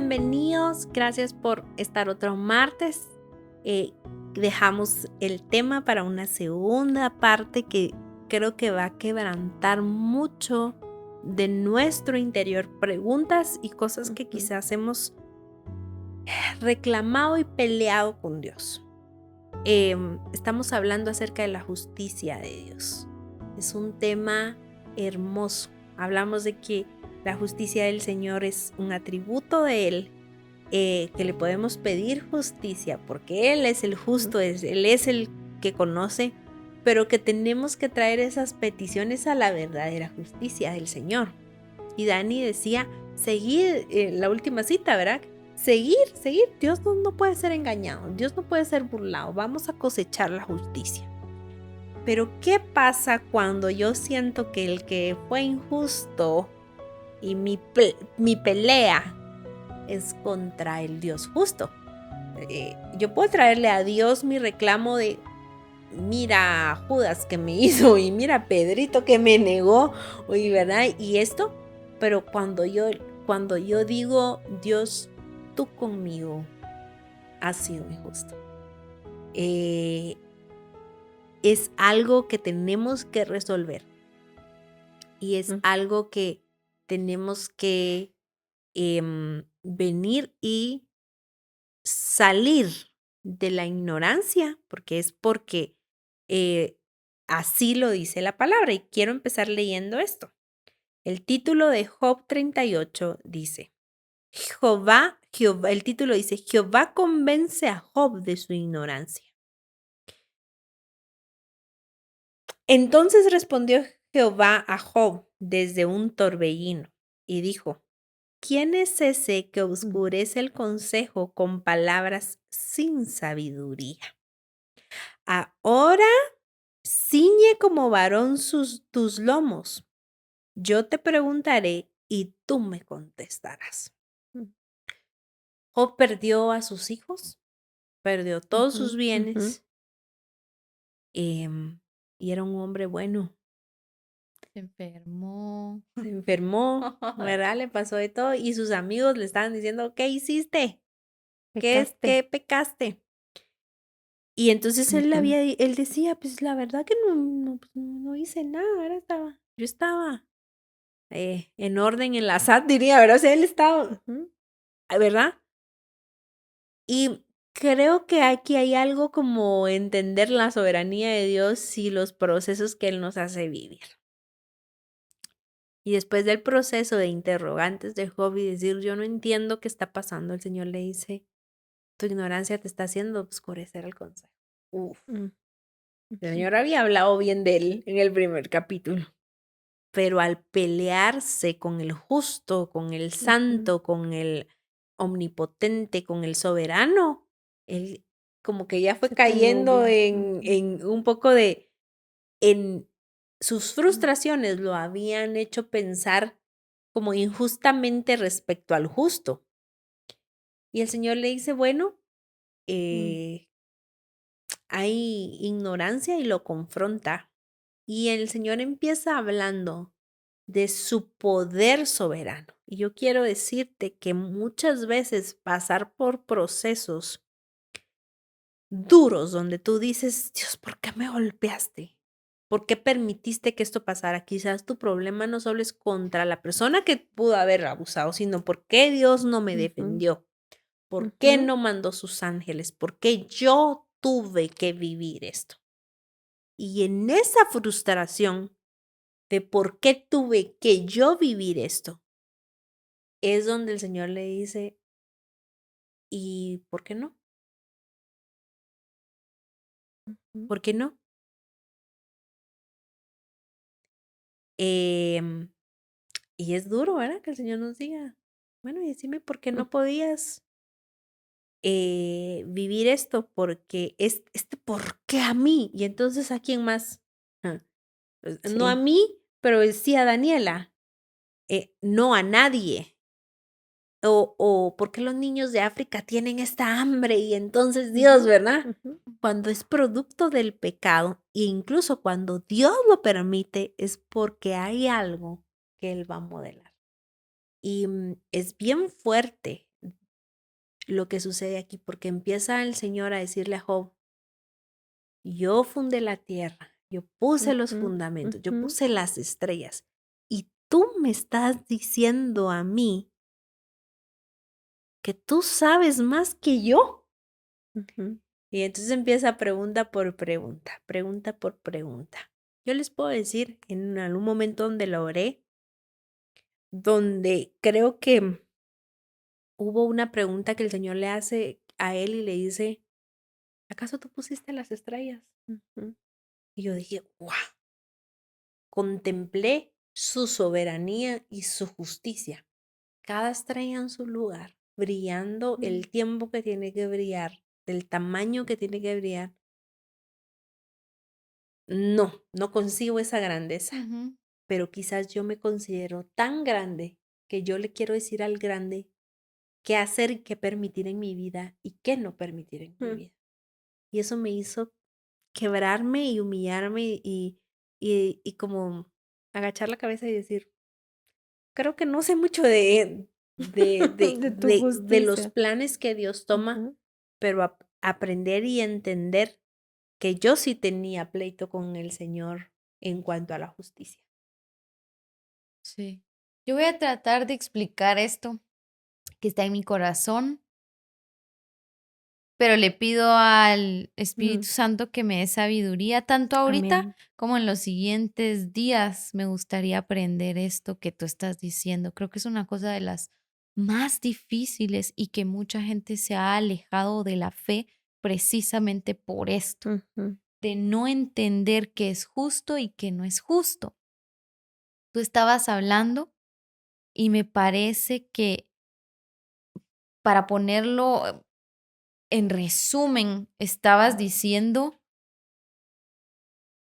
bienvenidos. Gracias por estar otro martes. Dejamos el tema para una segunda parte que creo que va a quebrantar mucho de nuestro interior, preguntas y cosas que quizás hemos reclamado y peleado con Dios. Estamos hablando acerca de la justicia de Dios. Es un tema hermoso. Hablamos de que la justicia del Señor es un atributo de Él, que le podemos pedir justicia porque Él es el justo, Él es el que conoce, pero que tenemos que traer esas peticiones a la verdadera justicia del Señor. Y Dani decía, seguir, la última cita, ¿verdad? Seguir. Dios no puede ser engañado, Dios no puede ser burlado, vamos a cosechar la justicia. Pero ¿qué pasa cuando yo siento que el que fue injusto y mi pelea es contra el Dios justo? Yo puedo traerle a Dios mi reclamo de, mira Judas que me hizo y mira Pedrito que me negó, y ¿verdad? Y esto, pero cuando yo digo, Dios, tú conmigo has sido injusto, es algo que tenemos que resolver y es algo que tenemos que venir y salir de la ignorancia, porque así lo dice la palabra. Y quiero empezar leyendo esto. El título de Job 38 dice, el título dice, Jehová convence a Job de su ignorancia. Entonces respondió Jehová a Job desde un torbellino y dijo, ¿quién es ese que oscurece el consejo con palabras sin sabiduría? Ahora ciñe como varón tus lomos. Yo te preguntaré y tú me contestarás. Job perdió a sus hijos, perdió todos sus bienes, y era un hombre bueno. Se enfermó. Se enfermó, ¿verdad? Le pasó de todo y sus amigos le estaban diciendo, ¿qué hiciste? ¿Qué pecaste? Y entonces él decía, pues la verdad que no hice nada, yo estaba en orden en la SAT, diría, ¿verdad? O sea, él estaba, ¿verdad? Y creo que aquí hay algo como entender la soberanía de Dios y los procesos que Él nos hace vivir. Y después del proceso de interrogantes de Job y decir, yo no entiendo qué está pasando, el Señor le dice, tu ignorancia te está haciendo oscurecer el consejo. El Señor había hablado bien de él en el primer capítulo, pero al pelearse con el justo, con el santo, con el omnipotente, con el soberano, él como que ya fue cayendo en un poco en sus frustraciones lo habían hecho pensar como injustamente respecto al justo. Y el Señor le dice, bueno, hay ignorancia y lo confronta. Y el Señor empieza hablando de su poder soberano. Y yo quiero decirte que muchas veces pasar por procesos duros donde tú dices, Dios, ¿por qué me golpeaste? ¿Por qué permitiste que esto pasara? Quizás tu problema no solo es contra la persona que pudo haber abusado, sino por qué Dios no me defendió. ¿Por qué no mandó sus ángeles? ¿Por qué yo tuve que vivir esto? Y en esa frustración de por qué tuve que yo vivir esto, es donde el Señor le dice, ¿y por qué no? ¿Por qué no? Y es duro, ¿verdad? Que el Señor nos diga, bueno, y decime por qué no podías vivir esto, porque ¿por qué a mí? Y entonces, ¿a quién más? Pues, no a mí, pero sí a Daniela, no a nadie. O ¿por qué los niños de África tienen esta hambre? Y entonces Dios, ¿verdad? Cuando es producto del pecado, e incluso cuando Dios lo permite, es porque hay algo que Él va a modelar. Y es bien fuerte lo que sucede aquí, porque empieza el Señor a decirle a Job, yo fundé la tierra, yo puse los Ujú, fundamentos, yo ujú, puse las estrellas, y tú me estás diciendo a mí que tú sabes más que yo. ujú. Y entonces empieza pregunta por pregunta, pregunta por pregunta. Yo les puedo decir, en algún momento donde lo oré, donde creo que hubo una pregunta que el Señor le hace a él y le dice, ¿acaso tú pusiste las estrellas? Ujú, Y yo dije, wow, contemplé su soberanía y su justicia. Cada estrella en su lugar, brillando mm, el tiempo que tiene que brillar, del tamaño que tiene que brillar. No, no consigo esa grandeza, ujú, pero quizás yo me considero tan grande que yo le quiero decir al grande qué hacer y qué permitir en mi vida y qué no permitir en mi mm. vida. Y eso me hizo quebrarme y humillarme y como agachar la cabeza y decir, creo que no sé mucho De tu de los justicia. planes que Dios toma, Ujú. pero aprender y entender que yo sí tenía pleito con el Señor en cuanto a la justicia. Sí. Yo voy a tratar de explicar esto que está en mi corazón, pero le pido al Espíritu Ujú. Santo que me dé sabiduría, tanto ahorita Amén. como en los siguientes días. Me gustaría aprender esto que tú estás diciendo. Creo que es una cosa de las más difíciles y que mucha gente se ha alejado de la fe precisamente por esto, Ujú, de no entender qué es justo y qué no es justo. Tú estabas hablando y me parece que para ponerlo en resumen, estabas diciendo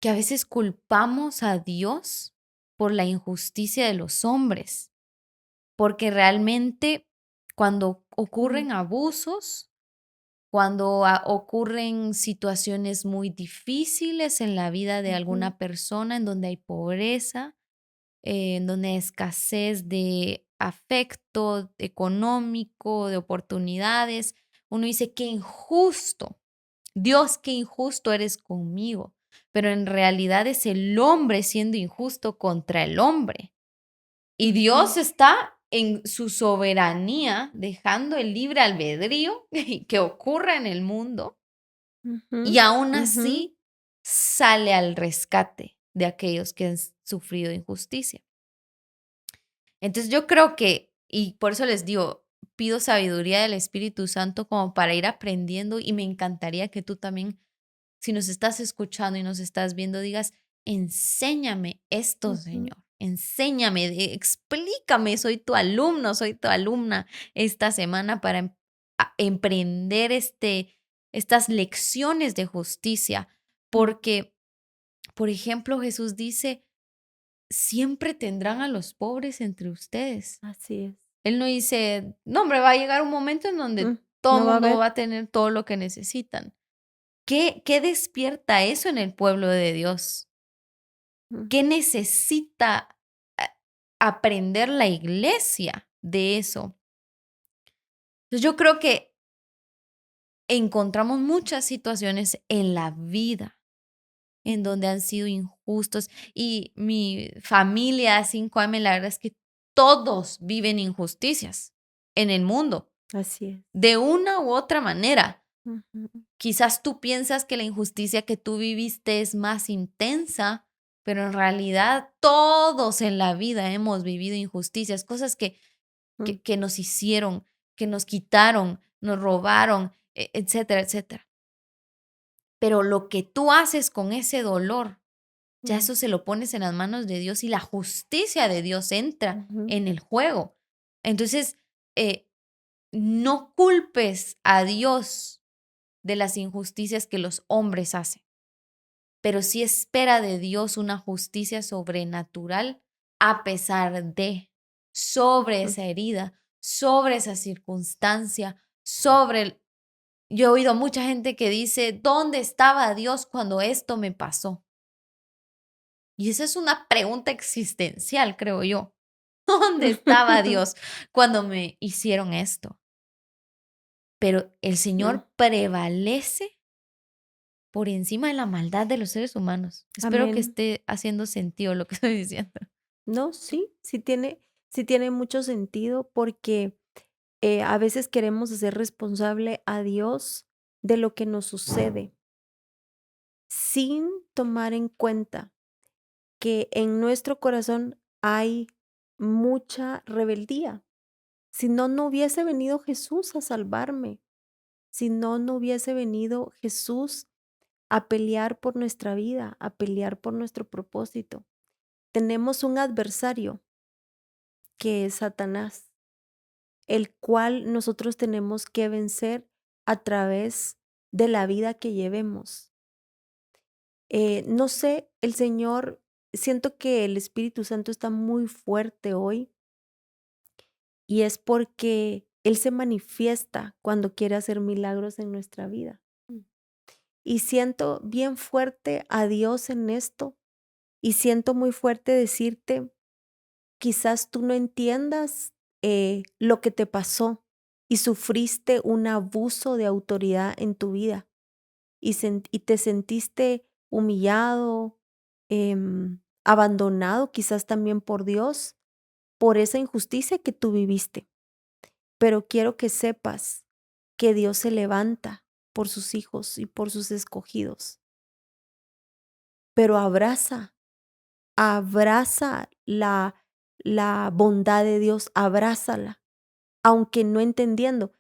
que a veces culpamos a Dios por la injusticia de los hombres, porque realmente cuando mm, ocurren abusos, cuando ocurren situaciones muy difíciles en la vida de ujú, alguna persona, en donde hay pobreza, en donde hay escasez de afecto económico, de oportunidades, uno dice, qué injusto. Dios, qué injusto eres conmigo. Pero en realidad es el hombre siendo injusto contra el hombre. Y ujú, Dios está en su soberanía, dejando el libre albedrío que ocurra en el mundo. Y ujú, aún ujú, así sale al rescate de aquellos que han sufrido injusticia. Entonces yo creo que, y por eso les digo, pido sabiduría del Espíritu Santo como para ir aprendiendo y me encantaría que tú también, si nos estás escuchando y nos estás viendo, digas, enséñame esto, ujú, Señor, enséñame, explícame, soy tu alumno, soy tu alumna esta semana para emprender estas lecciones de justicia, mm, porque, por ejemplo, Jesús dice, siempre tendrán a los pobres entre ustedes. así es. Él no dice, no, hombre, va a llegar un momento en donde todo el No va a mundo haber. va a tener todo lo que necesitan. ¿Qué despierta eso en el pueblo de Dios? Mm, ¿Qué necesita aprender la iglesia de eso? Entonces yo creo que encontramos muchas situaciones en la vida en donde han sido injustos y mi familia 5 años, la verdad es que todos viven injusticias en el mundo, así es. de una u otra manera. Ujú, Quizás tú piensas que la injusticia que tú viviste es más intensa, pero en realidad todos en la vida hemos vivido injusticias, cosas mm, que nos hicieron, que nos quitaron, nos robaron, etcétera, etcétera. Pero lo que tú haces con ese dolor, ya mm, eso se lo pones en las manos de Dios y la justicia de Dios entra ujú, en el juego. Entonces, eh, no culpes a Dios de las injusticias que los hombres hacen, pero sí espera de Dios una justicia sobrenatural a pesar de, sobre ujú. esa herida, sobre esa circunstancia, sobre Yo he oído mucha gente que dice, ¿dónde estaba Dios cuando esto me pasó? Y esa es una pregunta existencial, creo yo. ¿Dónde estaba Dios cuando me hicieron esto? pero el Mm. Señor prevalece por encima de la maldad de los seres humanos. Espero que Amén. esté haciendo sentido lo que estoy diciendo. No, sí, sí tiene mucho sentido porque a veces queremos hacer responsable a Dios de lo que nos sucede, sin tomar en cuenta que en nuestro corazón hay mucha rebeldía. Si no, no hubiese venido Jesús a salvarme. Si no, no hubiese venido Jesús a pelear por nuestra vida, a pelear por nuestro propósito. Tenemos un adversario que es Satanás, el cual nosotros tenemos que vencer a través de la vida que llevemos. No sé, el Señor, siento que el Espíritu Santo está muy fuerte hoy y es porque Él se manifiesta cuando quiere hacer milagros en nuestra vida. Y siento bien fuerte a Dios en esto y siento muy fuerte decirte, quizás tú no entiendas lo que te pasó y sufriste un abuso de autoridad en tu vida y te sentiste humillado, abandonado quizás también por Dios, por esa injusticia que tú viviste. Pero quiero que sepas que Dios se levanta por sus hijos y por sus escogidos. Pero abraza la bondad de Dios, abrázala, aunque no entendiendo.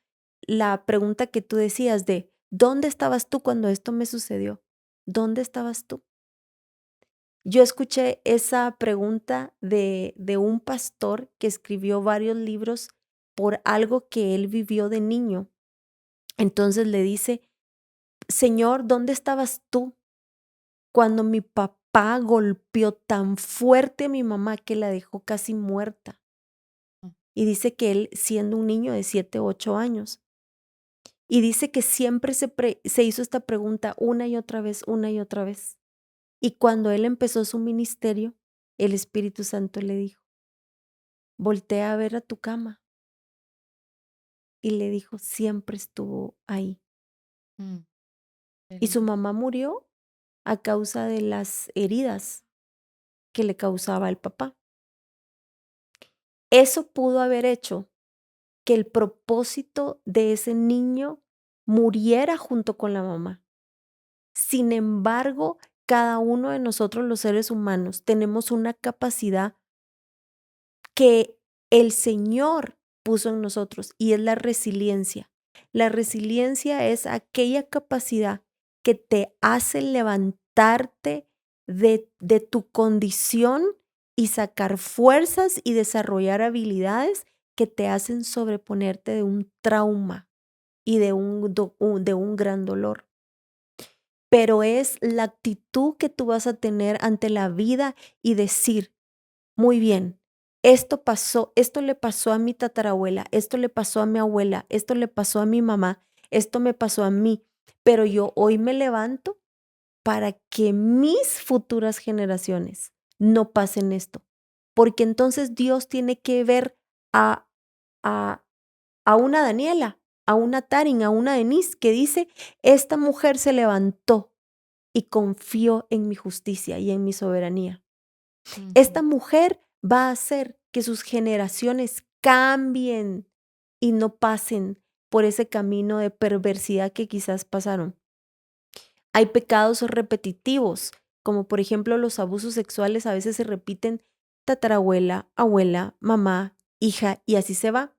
La pregunta que tú decías de, ¿dónde estabas tú cuando esto me sucedió? ¿Dónde estabas tú? Yo escuché esa pregunta de un pastor que escribió varios libros por algo que él vivió de niño. Entonces le dice, Señor, ¿dónde estabas tú cuando mi papá golpeó tan fuerte a mi mamá que la dejó casi muerta? Y dice que él, siendo un niño de 7, 8 años, y dice que siempre se hizo esta pregunta una y otra vez, una y otra vez. Y cuando él empezó su ministerio, el Espíritu Santo le dijo, voltea a ver a tu cama. Y le dijo, siempre estuvo ahí. Mm, qué Y su lindo. mamá murió a causa de las heridas que le causaba el papá. Eso pudo haber hecho que el propósito de ese niño muriera junto con la mamá. Sin embargo, cada uno de nosotros los seres humanos tenemos una capacidad que el Señor puso en nosotros y es la resiliencia. La resiliencia es aquella capacidad que te hace levantarte de tu condición y sacar fuerzas y desarrollar habilidades que te hacen sobreponerte de un trauma y de un gran dolor. Pero es la actitud que tú vas a tener ante la vida y decir, muy bien, esto pasó, esto le pasó a mi tatarabuela, esto le pasó a mi abuela, esto le pasó a mi mamá, esto me pasó a mí, pero yo hoy me levanto para que mis futuras generaciones no pasen esto, porque entonces Dios tiene que ver a, a, a una Daniela, a una Tarin, a una Denise que dice, esta mujer se levantó y confió en mi justicia y en mi soberanía. Ujú. Esta mujer va a hacer que sus generaciones cambien y no pasen por ese camino de perversidad que quizás pasaron. Hay pecados repetitivos, como por ejemplo los abusos sexuales a veces se repiten tatarabuela, abuela, mamá, hija y así se va.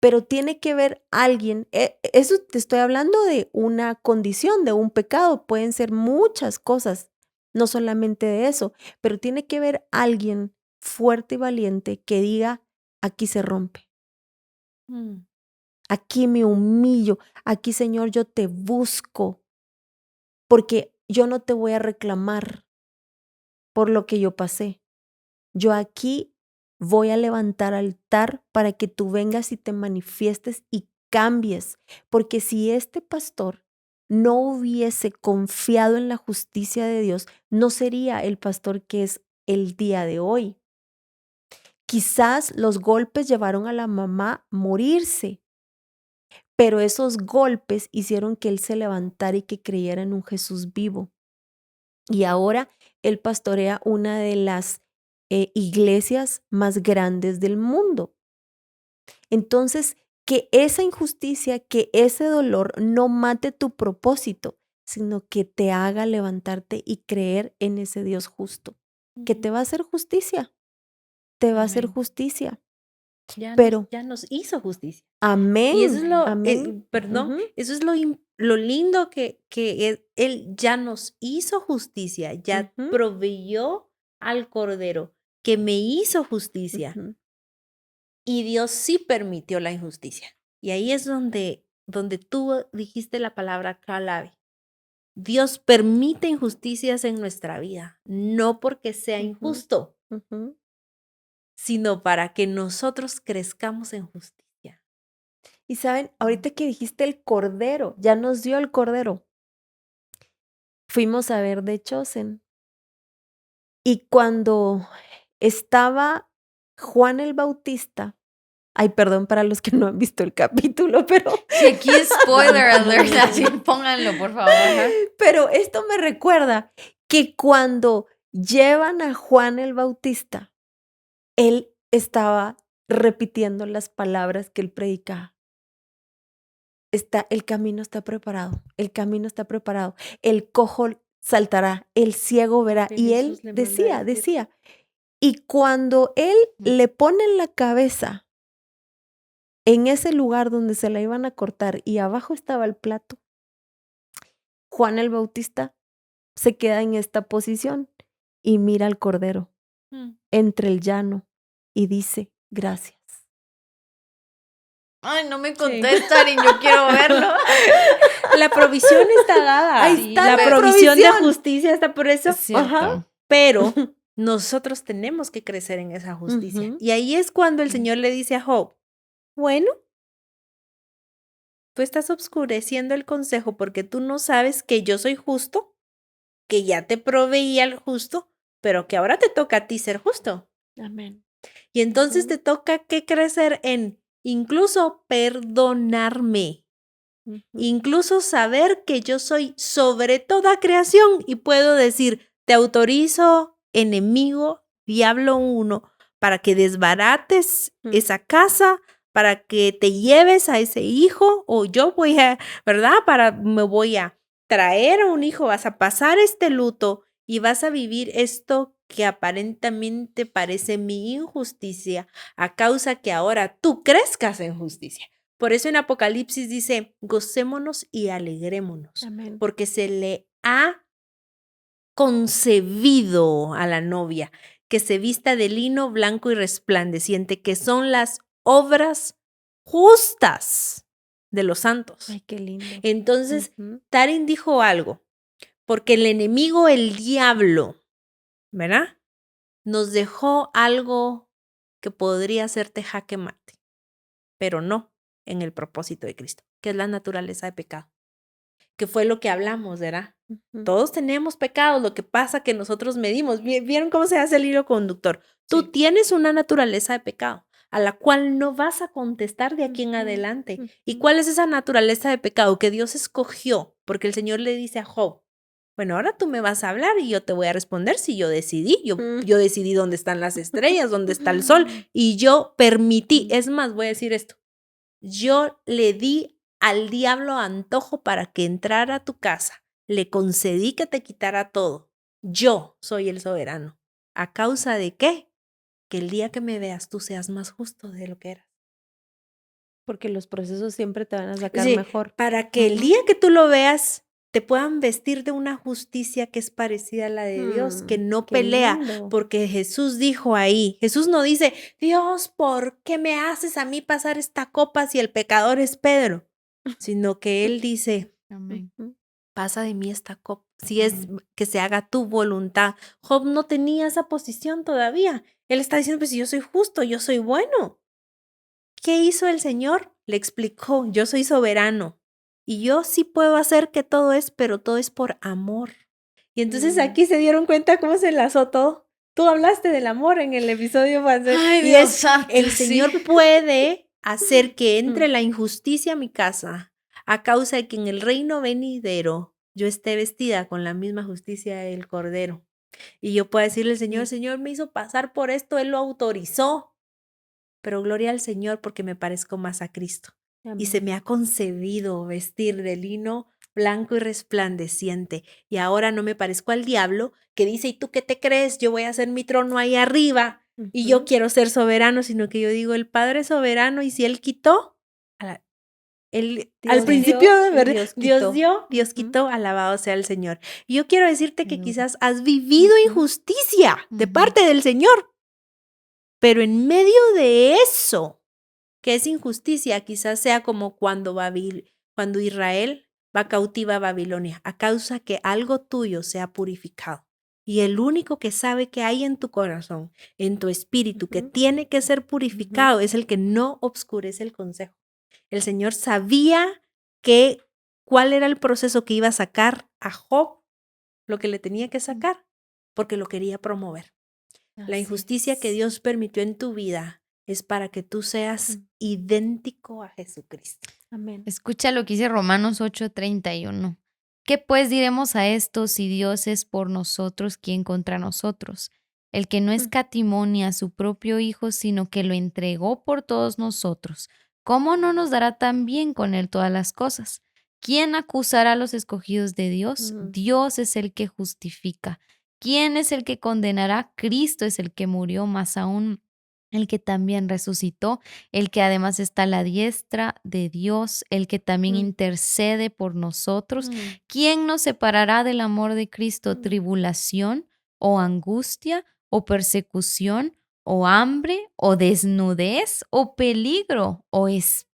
Pero tiene que ver alguien, eso te estoy hablando de una condición, de un pecado, pueden ser muchas cosas, no solamente de eso, pero tiene que ver alguien fuerte y valiente que diga, aquí se rompe, Mm, aquí me humillo, aquí Señor yo te busco, porque yo no te voy a reclamar por lo que yo pasé. Yo aquí voy a levantar altar para que tú vengas y te manifiestes y cambies, porque si este pastor no hubiese confiado en la justicia de Dios, no sería el pastor que es el día de hoy. Quizás los golpes llevaron a la mamá a morirse, pero esos golpes hicieron que él se levantara y que creyera en un Jesús vivo. Y ahora él pastorea una de las iglesias más grandes del mundo. Entonces, que esa injusticia, que ese dolor no mate tu propósito, sino que te haga levantarte y creer en ese Dios justo, que te va a hacer justicia, te va a hacer Amén. justicia. Ya Pero, nos hizo justicia. amén, Y eso es lo, amén. perdón, Ujú, eso es lo lindo que él ya nos hizo justicia, ya ujú, proveyó al Cordero que me hizo justicia. ujú. Y Dios sí permitió la injusticia. Y ahí es donde tú dijiste la palabra clave. Dios permite injusticias en nuestra vida, no porque sea Ujú, injusto, ujú. sino para que nosotros crezcamos en justicia. Y saben, ahorita que dijiste el cordero, ya nos dio el cordero. Fuimos a ver The Chosen. Y cuando estaba Juan el Bautista, ay, perdón para los que no han visto el capítulo, Sí, aquí es spoiler alert, así pónganlo, por favor. pero esto me recuerda que cuando llevan a Juan el Bautista, él estaba repitiendo las palabras que él predicaba. El camino está preparado, el camino está preparado, el cojo saltará, el ciego verá. Que Y él Jesús le mandó a decir. decía, y cuando él le pone en la cabeza en ese lugar donde se la iban a cortar y abajo estaba el plato, Juan el Bautista se queda en esta posición y mira al cordero Mm. entre el llano y dice, gracias. Ay, no me Sí. contestan y yo quiero verlo. La provisión está dada. Ahí Sí, está La la provisión de provisión. justicia está por eso. Es cierto. Ajá. Pero nosotros tenemos que crecer en esa justicia. Ujú. Y ahí es cuando el Señor le dice a Job, bueno, tú estás obscureciendo el consejo porque tú no sabes que yo soy justo, que ya te proveí al justo, pero que ahora te toca a ti ser justo. Amén. Y entonces Ujú. te toca que crecer en incluso perdonarme, Ujú. incluso saber que yo soy sobre toda creación y puedo decir, te autorizo, enemigo, diablo uno, para que desbarates Mm. esa casa, para que te lleves a ese hijo, o yo voy a, ¿verdad? Me voy a traer a un hijo, vas a pasar este luto y vas a vivir esto que aparentemente parece mi injusticia a causa que ahora tú crezcas en justicia. Por eso en Apocalipsis dice, gocémonos y alegrémonos, Amén. porque se le ha concebido a la novia que se vista de lino blanco y resplandeciente, que son las obras justas de los santos. Ay, qué lindo. Entonces, Ujú. Tarin dijo algo, porque el enemigo, el diablo, ¿verdad? Nos dejó algo que podría hacerte jaque mate, pero no en el propósito de Cristo, que es la naturaleza de pecado, que fue lo que hablamos, ¿verdad? Ujú. Todos tenemos pecados, lo que pasa que nosotros medimos. ¿Vieron cómo se hace el hilo conductor? Tú Sí. tienes una naturaleza de pecado a la cual no vas a contestar de aquí en Ujú, adelante. ¿Y ujú. cuál es esa naturaleza de pecado que Dios escogió? Porque el Señor le dice a Job, bueno, ahora tú me vas a hablar y yo te voy a responder si yo decidí. Yo decidí dónde están las estrellas, dónde está el sol y yo permití. Es más, voy a decir esto. Yo le di al diablo antojo para que entrara a tu casa. Le concedí que te quitara todo. Yo soy el soberano. ¿A causa de qué? Que el día que me veas tú seas más justo de lo que eras. Porque los procesos siempre te van a sacar Sí, mejor. para que el Ujú. día que tú lo veas te puedan vestir de una justicia que es parecida a la de Dios, que no Qué pelea, lindo. porque Jesús dijo ahí, Jesús no dice, Dios, ¿por qué me haces a mí pasar esta copa si el pecador es Pedro? Sino que él dice, Amén. Ujú. pasa de mí esta copa, si es que se haga tu voluntad. Job no tenía esa posición todavía. Él está diciendo, pues si yo soy justo, yo soy bueno. ¿Qué hizo el Señor? Le explicó, yo soy soberano y yo sí puedo hacer que todo es, pero todo es por amor. Y entonces aquí se dieron cuenta cómo se enlazó todo. Tú hablaste del amor en el episodio pasado. Ay, Y Dios es, santo, el sí. Señor puede hacer que entre la injusticia a mi casa a causa de que en el reino venidero yo esté vestida con la misma justicia del Cordero. Y yo puedo decirle al Señor, Señor me hizo pasar por esto, Él lo autorizó. Pero gloria al Señor porque me parezco más a Cristo. Y se me ha concedido vestir de lino blanco y resplandeciente. Y ahora no me parezco al diablo que dice, ¿y tú qué te crees? Yo voy a hacer mi trono ahí arriba y yo quiero ser soberano, sino que yo digo, el Padre es soberano y si Él quitó, al principio, ¿verdad? Dios quitó, alabado sea el Señor. Y yo quiero decirte que quizás has vivido injusticia de parte del Señor, pero en medio de eso, que es injusticia, quizás sea como cuando Israel va cautiva a Babilonia, a causa que algo tuyo sea purificado. Y el único que sabe que hay en tu corazón, en tu espíritu, que tiene que ser purificado, es el que no obscurece el consejo. El Señor sabía cuál era el proceso que iba a sacar a Job, lo que le tenía que sacar, porque lo quería promover. La injusticia que Dios permitió en tu vida es para que tú seas idéntico a Jesucristo. Amén. Escucha lo que dice Romanos 8:31. ¿Qué pues diremos a esto si Dios es por nosotros, quién contra nosotros? El que no escatimó ni a su propio Hijo, sino que lo entregó por todos nosotros, ¿cómo no nos dará también con él todas las cosas? ¿Quién acusará a los escogidos de Dios? Dios es el que justifica. ¿Quién es el que condenará? Cristo es el que murió, más aún el que también resucitó, el que además está a la diestra de Dios, el que también intercede por nosotros. ¿Quién nos separará del amor de Cristo? ¿Tribulación o angustia o persecución o hambre o desnudez o peligro o espada?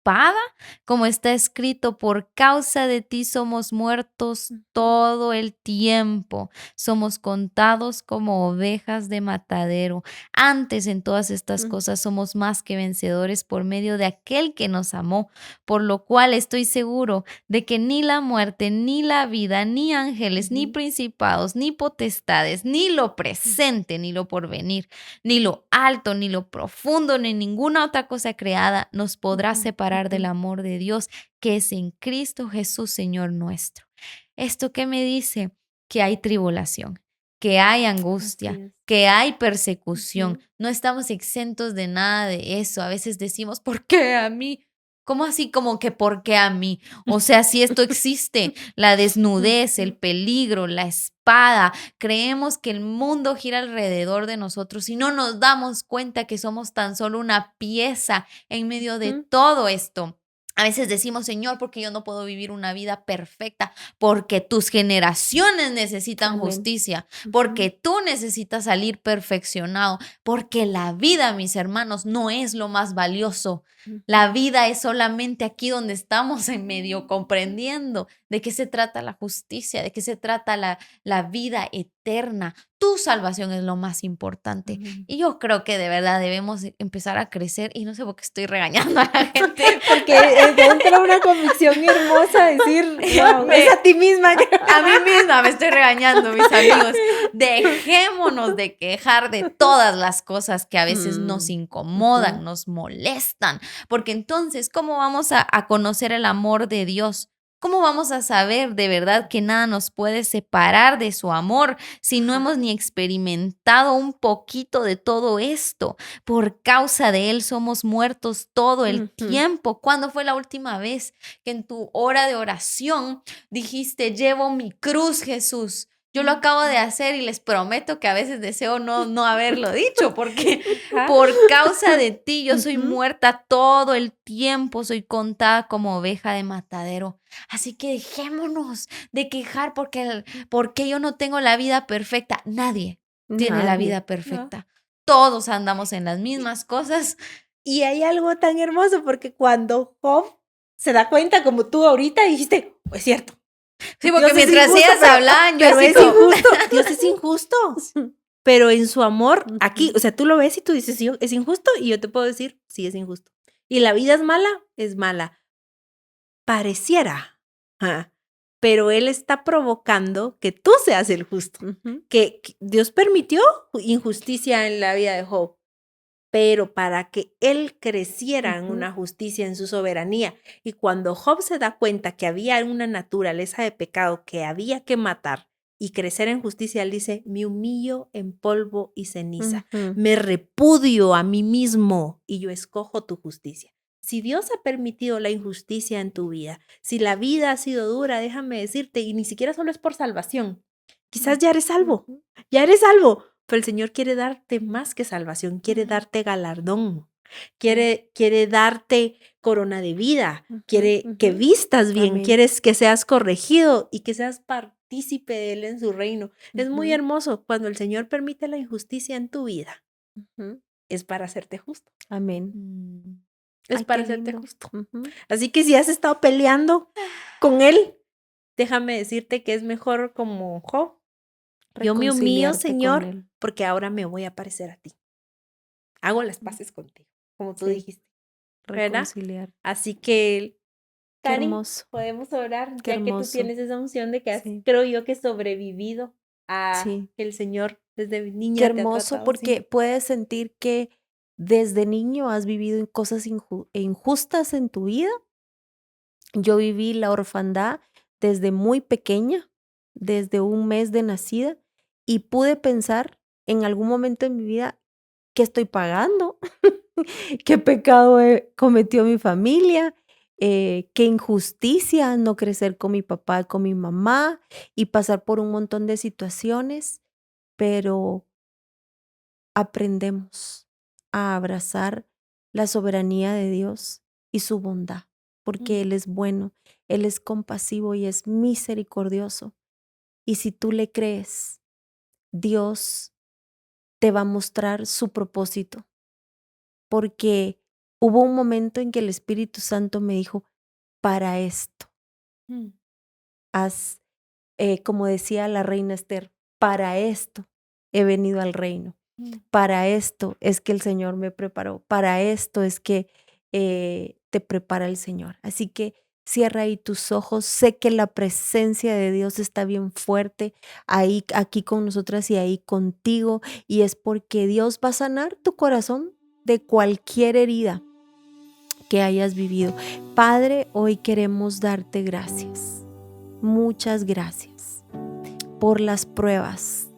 Como está escrito, por causa de ti somos muertos todo el tiempo, somos contados como ovejas de matadero. Antes en todas estas cosas somos más que vencedores por medio de aquel que nos amó, por lo cual estoy seguro de que ni la muerte, ni la vida, ni ángeles, ni principados, ni potestades, ni lo presente, ni lo porvenir, ni lo alto, ni lo profundo, ni ninguna otra cosa creada nos podrá separar del amor de Dios que es en Cristo Jesús, Señor nuestro. ¿Esto qué me dice? Que hay tribulación, que hay angustia, que hay persecución. No estamos exentos de nada de eso. A veces decimos, ¿por qué a mí? ¿Cómo así como que por qué a mí? O sea, si esto existe, la desnudez, el peligro, la espada, creemos que el mundo gira alrededor de nosotros y no nos damos cuenta que somos tan solo una pieza en medio de todo esto. A veces decimos, Señor, porque yo no puedo vivir una vida perfecta, porque tus generaciones necesitan justicia, porque tú necesitas salir perfeccionado, porque la vida, mis hermanos, no es lo más valioso. La vida es solamente aquí donde estamos en medio comprendiendo de qué se trata la justicia, de qué se trata la vida eterna. Tu salvación es lo más importante. Y yo creo que de verdad debemos empezar a crecer y no sé por qué estoy regañando a la gente. Porque entra una convicción hermosa decir, wow, es a ti misma. A mí misma me estoy regañando, mis amigos. Dejémonos de quejar de todas las cosas que a veces nos incomodan, nos molestan. Porque entonces, ¿cómo vamos a conocer el amor de Dios? ¿Cómo vamos a saber de verdad que nada nos puede separar de su amor si no hemos ni experimentado un poquito de todo esto? Por causa de Él somos muertos todo el tiempo. ¿Cuándo fue la última vez que en tu hora de oración dijiste, llevo mi cruz, Jesús? Yo lo acabo de hacer y les prometo que a veces deseo no haberlo dicho, porque por causa de ti yo soy muerta todo el tiempo, soy contada como oveja de matadero. Así que dejémonos de quejar porque yo no tengo la vida perfecta. Nadie tiene la vida perfecta. Todos andamos en las mismas cosas. Y hay algo tan hermoso porque cuando Job se da cuenta, como tú ahorita dijiste, es cierto. Sí, porque mientras ellas hablaban, yo pero así es como... injusto. Dios es injusto. Pero en su amor, aquí, o sea, tú lo ves y tú dices, sí, es injusto, y yo te puedo decir, sí, es injusto. Y la vida es mala. Pareciera. Pero Él está provocando que tú seas el justo. Que Dios permitió injusticia en la vida de Job. pero para que él creciera en Ujú. una justicia, en su soberanía. Y cuando Job se da cuenta que había una naturaleza de pecado que había que matar y crecer en justicia, él dice, me humillo en polvo y ceniza, Ujú. me repudio a mí mismo y yo escojo tu justicia. Si Dios ha permitido la injusticia en tu vida, si la vida ha sido dura, déjame decirte, y ni siquiera solo es por salvación, quizás ya eres salvo, Ujú. ya eres salvo, pero el Señor quiere darte más que salvación, quiere Ujú. darte galardón, Sí. quiere darte corona de vida, Ujú, quiere que ujú. vistas bien, Amén. quieres que seas corregido y que seas partícipe de Él en su reino. Es muy Ujú, hermoso cuando el Señor permite la injusticia en tu vida, ujú. es para hacerte justo, Amén. Mm. es Ay, qué para hacerte lindo. justo. Ujú. Así que si has estado peleando con Él, déjame decirte que es mejor como Job. Yo me humillo, Reconciliarte con Señor, Él. porque ahora me voy a parecer a ti. Hago las Mm. paces contigo, como tú Sí, dijiste, ¿verdad? reconciliar. Así que, Qué Cari, hermoso, podemos orar, qué ya que tú hermoso. tienes esa unción de que has, Sí, creo yo, que sobrevivido a sí. que el Señor desde Qué niña te ha hermoso tratado así. porque puedes sentir que desde niño has vivido en cosas injustas en tu vida. Yo viví la orfandad desde muy pequeña, desde un mes de nacida, y pude pensar en algún momento en mi vida, ¿qué estoy pagando? ¿Qué pecado cometió mi familia? ¿Qué injusticia no crecer con mi papá, con mi mamá y pasar por un montón de situaciones? Pero aprendemos a abrazar la soberanía de Dios y su bondad, porque Mm, Él es bueno, Él es compasivo y es misericordioso. Y si tú le crees, Dios te va a mostrar su propósito, porque hubo un momento en que el Espíritu Santo me dijo, para esto, mm, haz, como decía la reina Esther, para esto he venido al reino. mm. Para esto es que el Señor me preparó, para esto es que te prepara el Señor. Así que cierra ahí tus ojos, sé que la presencia de Dios está bien fuerte ahí, aquí con nosotras y ahí contigo, y es porque Dios va a sanar tu corazón de cualquier herida que hayas vivido. Padre, hoy queremos darte gracias, muchas gracias por las pruebas,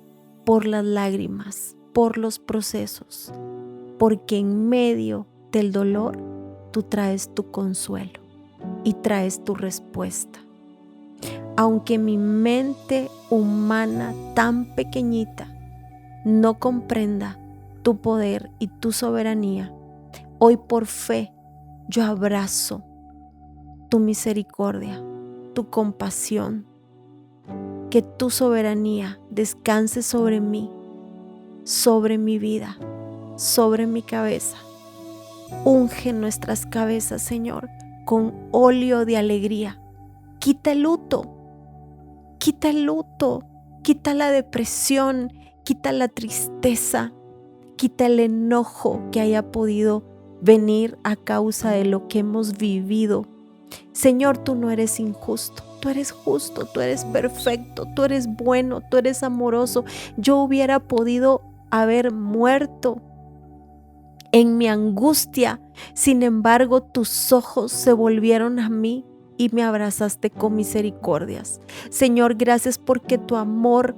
por las lágrimas, por los procesos, porque en medio del dolor tú traes tu consuelo y traes tu respuesta. Aunque mi mente humana tan pequeñita no comprenda tu poder y tu soberanía, hoy por fe yo abrazo tu misericordia, tu compasión, que tu soberanía descanse sobre mí, sobre mi vida, sobre mi cabeza. Unge nuestras cabezas, Señor, con óleo de alegría. Quita el luto, quita el luto, quita la depresión, quita la tristeza, quita el enojo que haya podido venir a causa de lo que hemos vivido. Señor, tú no eres injusto, tú eres justo, tú eres perfecto, tú eres bueno, tú eres amoroso. Yo hubiera podido haber muerto en mi angustia, sin embargo, tus ojos se volvieron a mí y me abrazaste con misericordias. Señor, gracias porque tu amor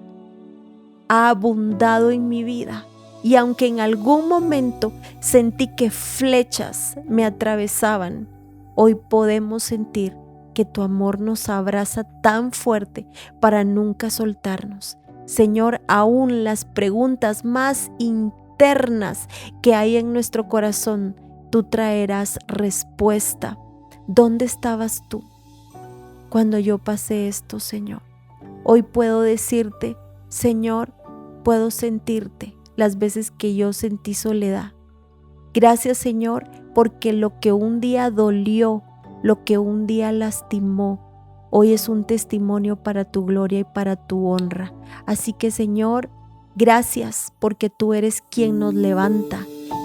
ha abundado en mi vida. Y aunque en algún momento sentí que flechas me atravesaban, hoy podemos sentir que tu amor nos abraza tan fuerte para nunca soltarnos. Señor, aún las preguntas más internas que hay en nuestro corazón, tú traerás respuesta. ¿Dónde estabas tú cuando yo pasé esto, Señor? Hoy puedo decirte, Señor, puedo sentirte las veces que yo sentí soledad. Gracias, Señor, porque lo que un día dolió, lo que un día lastimó, hoy es un testimonio para tu gloria y para tu honra. Así que, Señor, gracias porque tú eres quien nos levanta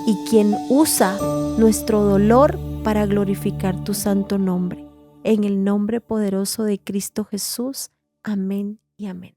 y quien usa nuestro dolor para glorificar tu santo nombre. En el nombre poderoso de Cristo Jesús. Amén y amén.